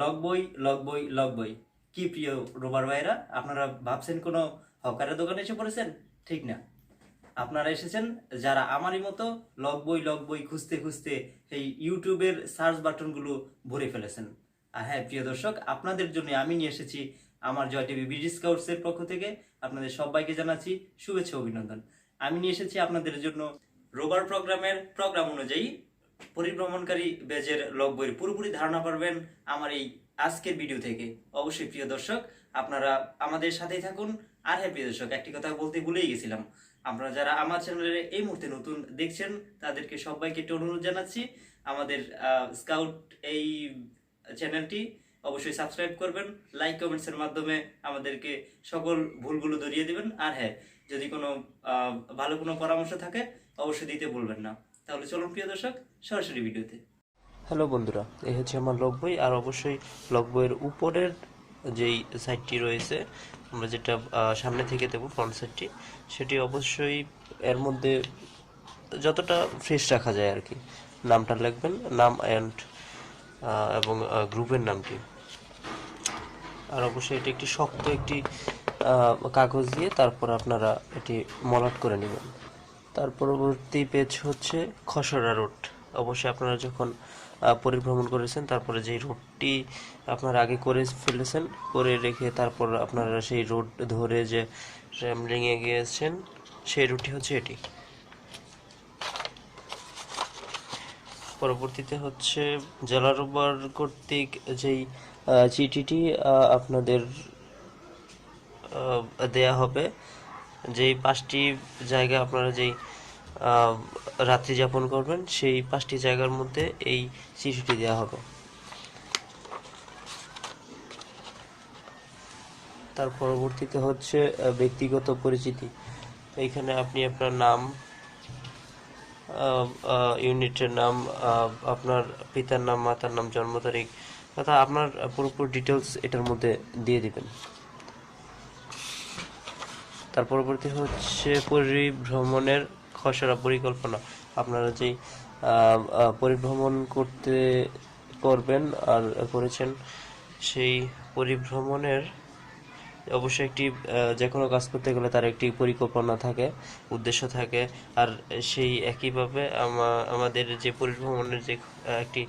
লগবই লগবই লগবই। কি প্রিয় রোবার ভাইরা, আপনারা ভাবছেন কোনো হকারের দোকানে এসে পড়েছেন? ঠিক না, আপনারা এসেছেন যারা আমারই মতো লগবই লগবই খুঁজতে খুঁজতে এই ইউটিউবের সার্চ বাটনগুলো ভরে ফেলেছেন। আর হ্যাঁ প্রিয় দর্শক, আপনাদের জন্য আমি নিয়ে এসেছি আমার জয় টিভি বিডি স্কাউটসের পক্ষ থেকে আপনাদের সবাইকে জানাচ্ছি শুভেচ্ছা অভিনন্দন। আমি নিয়ে এসেছি আপনাদের জন্য রোবার প্রোগ্রামের প্রোগ্রাম অনুযায়ী পরিভ্রমণকারী ব্যাচের লগ বইয়ের পুরোপুরি ধারণা পারবেন আমার এই আজকের ভিডিও থেকে। অবশ্যই প্রিয় দর্শক, আপনারা আমাদের সাথেই থাকুন। আর হ্যাঁ প্রিয় দর্শক, একটি কথা বলতে ভুলেই গেছিলাম, আপনারা যারা আমার চ্যানেলে এই মুহূর্তে নতুন দেখছেন তাদেরকে সবাইকে একটু অনুরোধ জানাচ্ছি, আমাদের স্কাউট এই চ্যানেলটি অবশ্যই সাবস্ক্রাইব করবেন, লাইক কমেন্টসের মাধ্যমে আমাদেরকে সকল ভুলগুলো ধরিয়ে দেবেন। আর হ্যাঁ, যদি কোনো ভালো কোনো পরামর্শ থাকে অবশ্যই দিতে ভুলবেন না। তাহলে চলুন প্রিয় দর্শক, সরাসরি ভিডিওতে। হ্যালো বন্ধুরা, এই হচ্ছে আমার লগ বই। আর অবশ্যই লগ বইয়ের উপরের যেই সাইডটি রয়েছে, আমরা যেটা সামনে থেকে দেবো ফ্রন্ট সাইডটি, সেটি অবশ্যই এর মধ্যে যতটা ফ্রেশ রাখা যায় আর কি। নামটা লিখবেন, নাম এবং গ্রুপের নামটি। আর অবশ্যই এটি একটি শক্ত একটি কাগজ দিয়ে তারপর আপনারা এটি মলাট করে নেবেন। তার পরবর্তী পেজ হচ্ছে খসড়া রুট। অবশ্যই আপনারা যখন পরিভ্রমণ করেছেন তারপরে যেই রুটটি আপনারা আগে করে ফেলেছেন, করে রেখে তারপর আপনারা সেই রুট ধরে যে র্যামলিংয়ে গিয়েছেন, সেই রুটটি হচ্ছে এটি। পরবর্তীতে হচ্ছে জেলা রোববার কর্তৃক যেই চিঠিটি আপনাদের দেয়া হবে, যেই 5টি জায়গা আপনারা যেই রাত্রি যাপন করবেন, সেই 5টি জায়গার মধ্যে এই চিঠিটি দেওয়া হবে। তার পরবর্তীতে হচ্ছে ব্যক্তিগত পরিচিতি। এইখানে আপনি আপনার নাম, ইউনিটের নাম, আপনার পিতার নাম, মাতার নাম, জন্ম তারিখ তথা আপনার পুরোপুরি ডিটেলস এটার মধ্যে দিয়ে দিবেন। তার পরবর্তী হচ্ছে পরিভ্রমণের খসড়া পরিকল্পনা। আপনারা যেই পরিভ্রমণ করবেন আর করেছেন, সেই পরিভ্রমণের অবশ্যই একটি যে কোনো কাজ করতে গেলে তার একটি পরিকল্পনা থাকে, উদ্দেশ্য থাকে। আর সেই একইভাবে আমাদের যে পরিভ্রমণের যে একটি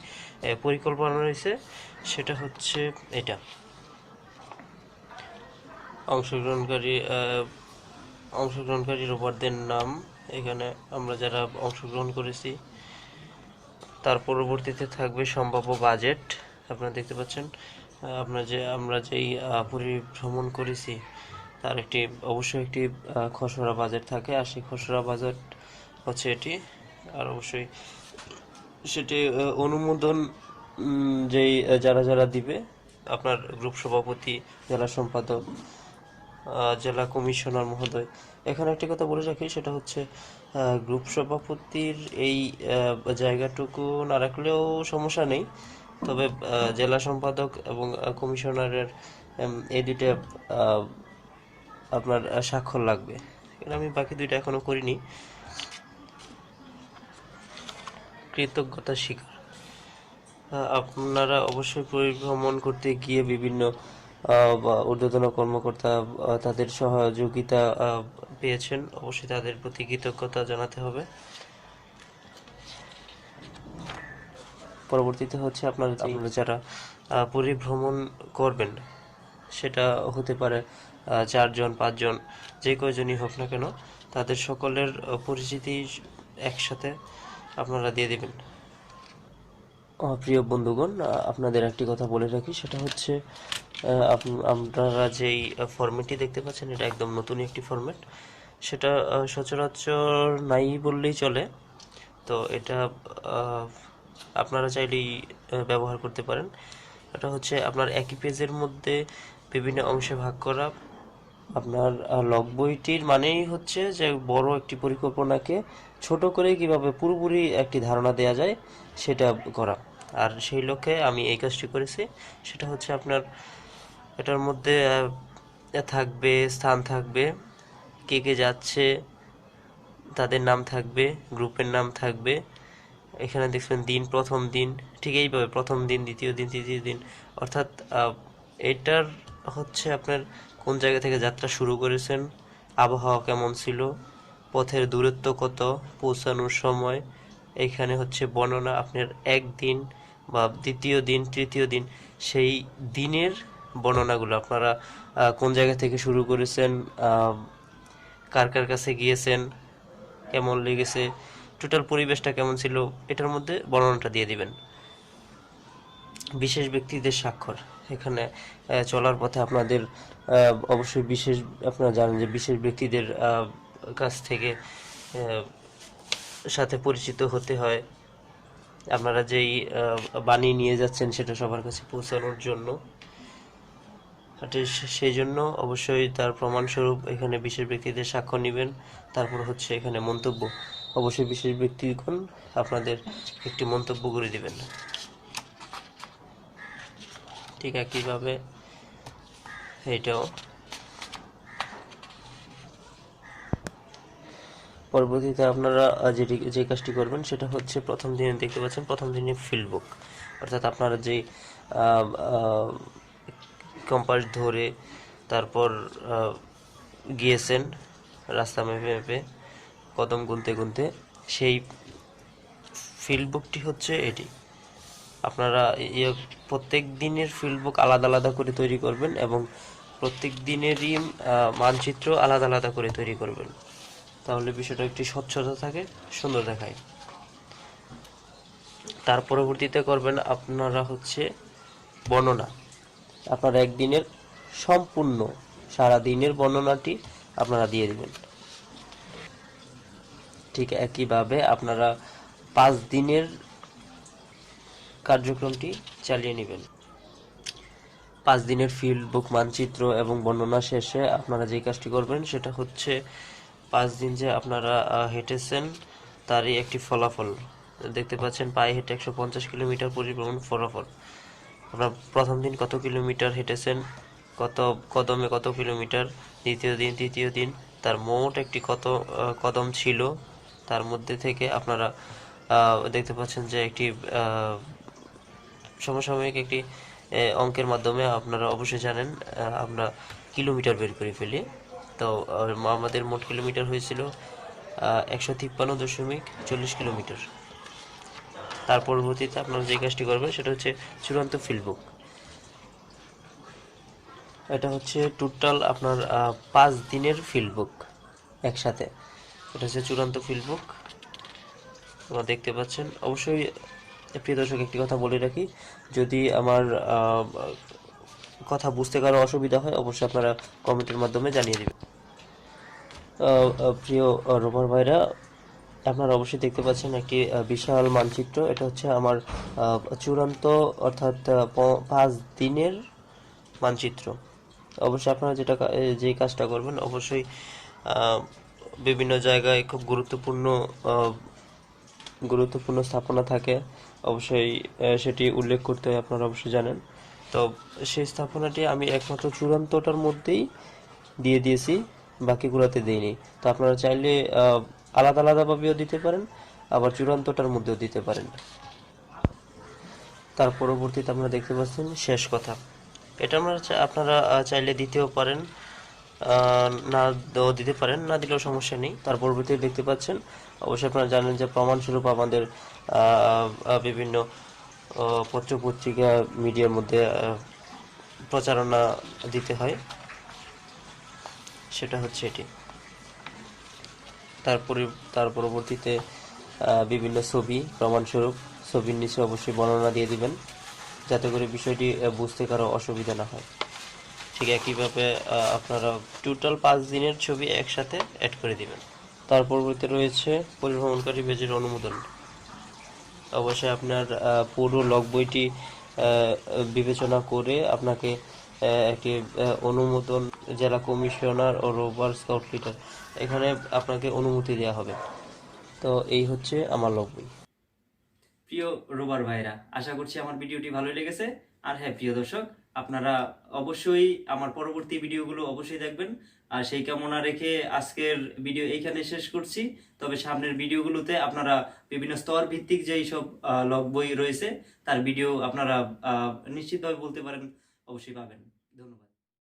পরিকল্পনা রয়েছে, সেটা হচ্ছে এটা। অংশগ্রহণকারী রোবটদের নাম এখানে আমরা যারা অংশগ্রহণ করেছি। তার পরবর্তীতে থাকবে সম্ভাব্য বাজেট। আপনারা দেখতে পাচ্ছেন আমরা যেই পরিভ্রমণ করেছি তার অবশ্যই একটি খসড়া বাজেট থাকে, আর সেই খসড়া বাজেট হচ্ছে এটি। আর অবশ্যই সেটি অনুমোদন যেই যারা যারা দিবে, আপনার গ্রুপ সভাপতি, জেলা সম্পাদক, জেলা কমিশনার মহোদয়। এখানে একটি কথা বলে রাখি, সেটা হচ্ছে গ্রুপ সভাপতির এই জায়গাটুকু না রাখলেও সমস্যা নেই, তবে জেলা সম্পাদক এবং কমিশনারের এই দুইটা আপনার স্বাক্ষর লাগবে। আমি বাকি দুইটা এখনো করিনি। কৃতজ্ঞতা স্বীকার। আপনারা অবশ্যই পরিভ্রমণ করতে গিয়ে বিভিন্ন ঊর্ধ্বতন কর্মকর্তা তাদের সহযোগিতা পেয়েছেন, অবশ্যই তাদের প্রতি কৃতজ্ঞতা জানাতে হবে। পরবর্তীতে হচ্ছে আপনারা যারা পরিভ্রমণ করবেন, সেটা হতে পারে 4 জন 5 জন, যে কয়জনই হোক না কেন, তাদের সকলের পরিচিতি একসাথে আপনারা দিয়ে দেবেন। প্রিয় বন্ধুগণ, আপনাদের একটি কথা বলে রাখি, সেটা হচ্ছে আপনারা যেই ফরম্যাটটি দেখতে পাচ্ছেন, এটা একদম নতুন একটি ফরম্যাট। সেটা সচরাচর নাই বললেই চলে। তো এটা আপনারা চাইলেই ব্যবহার করতে পারেন। এটা হচ্ছে আপনার একই পেজের মধ্যে বিভিন্ন অংশে ভাগ করা। আপনার লগ বইটির মানেই হচ্ছে যে বড় একটি পরিকল্পনাকে ছোট করে কিভাবে পুরোপুরি একটি ধারণা দেওয়া যায় সেটা করা। আর সেই লক্ষ্যে আমি এই কাজটি করেছি। সেটা হচ্ছে আপনার এটার মধ্যে থাকবে, স্থান থাকবে, কে কে যাচ্ছে তাদের নাম থাকবে, গ্রুপের নাম থাকবে, এখানে দেখবেন দিন, প্রথম দিন, ঠিক এইভাবে প্রথম দিন, দ্বিতীয় দিন, তৃতীয় দিন, অর্থাৎ এটার হচ্ছে আপনার কোন জায়গা থেকে যাত্রা শুরু করেছেন, আবহাওয়া কেমন ছিল, পথের দূরত্ব কত, পৌঁছানোর সময়। এইখানে হচ্ছে বর্ণনা আপনার একদিন বা দ্বিতীয় দিন, তৃতীয় দিন, সেই দিনের বর্ণনাগুলো আপনারা কোন জায়গা থেকে শুরু করেছেন, কার কার কাছে গিয়েছেন, কেমন লেগেছে, টোটাল পরিবেশটা কেমন ছিল, এটার মধ্যে বর্ণনাটা দিয়ে দিবেন। বিশেষ ব্যক্তিদের স্বাক্ষর, এখানে চলার পথে আপনাদের অবশ্যই আপনারা জানেন যে বিশেষ ব্যক্তিদের কাছ থেকে সাথে পরিচিত হতে হয়। আপনারা যেই বাণী নিয়ে যাচ্ছেন সেটা সবার কাছে পৌঁছানোর জন্য, সেই জন্য অবশ্যই তার প্রমাণস্বরূপ এখানে বিশেষ ব্যক্তিদের সাক্ষ্য নেবেন। তারপর হচ্ছে এখানে মন্তব্য, অবশ্যই বিশেষ ব্যক্তিগণ আপনাদের একটি মন্তব্য করে দিবেন। ঠিক একইভাবে এইটাও। পরবর্তীতে আপনারা যে কাজটি করবেন সেটা হচ্ছে প্রথম দিনে দেখতে পাচ্ছেন, প্রথম দিনে ফিল্ড বুক, অর্থাৎ আপনারা যেই কম্পাস ধরে তারপর গিয়েছেন রাস্তা মেপে মেপে কদম গুনতে গুনতে, সেই ফিল্ড বুকটি হচ্ছে এটি। আপনারা প্রত্যেক দিনের ফিল্ড বুক আলাদা আলাদা করে তৈরি করবেন এবং প্রত্যেক দিনেরই মানচিত্র আলাদা আলাদা করে তৈরি করবেন, তাহলে বিষয়টা একটি স্বচ্ছতা থাকে, সুন্দর দেখায়। তার পরবর্তীতে করবেন আপনারা হচ্ছে বর্ণনা। আপনারা একদিনের সম্পূর্ণ সারা দিনের বর্ণনাটি আপনারা দিয়ে দিবেন। ঠিক একইভাবে আপনারা 5 দিনের কার্যক্রমটি চালিয়ে নেবেন। 5 দিনের ফিল্ড বুক, মানচিত্র এবং বর্ণনা শেষে আপনারা যে কাজটি করবেন সেটা হচ্ছে 5 দিন যে আপনারা হেঁটেছেন তারই একটি ফলাফল দেখতে পাচ্ছেন। পায়ে হেঁটে 150 কিলোমিটার পরিভ্রমণ ফলাফল। আপনারা প্রথম দিন কত কিলোমিটার হেঁটেছেন, কত কদমে কত কিলোমিটার, দ্বিতীয় দিন, তৃতীয় দিন তার মোট একটি কত কদম ছিল, তার মধ্যে থেকে আপনারা দেখতে পাচ্ছেন যে একটি সমসাময়িক একটি অঙ্কের মাধ্যমে, আপনারা অবশ্যই জানেন আমরা কিলোমিটার বের করে ফেলি। তো আমাদের মোট কিলোমিটার হয়েছিল 153.40 কিলোমিটার। তার পরবর্তীতে আপনারা যে কাজটি করবেন সেটা হচ্ছে চূড়ান্ত ফিল্ড বুক। এটা হচ্ছে টোটাল আপনার 5 দিনের ফিল্ড বুক একসাথে, এটা হচ্ছে চূড়ান্ত ফিল্ড বুক। আপনারা দেখতে পাচ্ছেন। অবশ্যই প্রিয় দর্শক, একটি কথা বলে রাখি, যদি আমার কথা বুঝতে কারো অসুবিধা হয় অবশ্যই আপনারা কমেন্টের মাধ্যমে জানিয়ে দেবেন। প্রিয় রোভার ভাইরা, আপনারা অবশ্যই দেখতে পাচ্ছেন একটি বিশাল মানচিত্র। এটা হচ্ছে আমার চূড়ান্ত, অর্থাৎ 5 দিনের মানচিত্র। অবশ্যই আপনারা যে কাজটা করবেন, অবশ্যই বিভিন্ন জায়গায় খুব গুরুত্বপূর্ণ স্থাপনা থাকে, অবশ্যই সেটি উল্লেখ করতে হয়, আপনারা অবশ্যই জানেন। তো সেই স্থাপনাটি আমি একমাত্র চূড়ান্তটার মধ্যেই দিয়ে দিয়েছি, বাকিগুলোতে দিইনি। তো আপনারা চাইলে আলাদা আলাদাভাবেও দিতে পারেন, আবার চূড়ান্তটার মধ্যেও দিতে পারেন। তার পরবর্তীতে আপনারা দেখতে পাচ্ছেন শেষ কথা। এটা আপনারা চাইলে দিতেও পারেন, না দিতে পারেন, না দিলেও সমস্যা নেই। তার পরবর্তীতে দেখতে পাচ্ছেন, অবশ্যই আপনারা জানেন যে প্রমাণস্বরূপ আমাদের বিভিন্ন পত্র পত্রিকা মিডিয়ার মধ্যে প্রচারণা দিতে হয়, সেটা হচ্ছে এটি। তার পরবর্তীতে বিভিন্ন ছবি, প্রমাণস্বরূপ ছবির নিচে অবশ্যই বর্ণনা দিয়ে দিবেন, যাতে করে বিষয়টি বুঝতে কারো অসুবিধা না হয়। ঠিক একইভাবে আপনারা টোটাল 5 দিনের ছবি একসাথে অ্যাড করে দিবেন। তার পরবর্তীতে রয়েছে পরিভ্রমণকারী পেজের অনুমোদন। অবশ্যই আপনার পুরো লগ বইটি বিবেচনা করে আপনাকে একটি অনুমোদন, জেলা কমিশনার ও রোভার স্কাউট লিডার, এখানে আপনাকে অনুমতি দেওয়া হবে। তো এই হচ্ছে আমার লগ বই। প্রিয় রোবার ভাইরা, আশা করছি আমার ভিডিওটি ভালোই লেগেছে। আর হ্যাঁ প্রিয় দর্শক, আপনারা অবশ্যই আমার পরবর্তী ভিডিওগুলো অবশ্যই দেখবেন। আর সেই কামনা রেখে আজকের ভিডিও এইখানে শেষ করছি। তবে সামনের ভিডিওগুলোতে আপনারা বিভিন্ন স্তর ভিত্তিক যেই সব লগ বই রয়েছে তার ভিডিও আপনারা নিশ্চিতভাবে বলতে পারেন অবশ্যই পাবেন। ধন্যবাদ।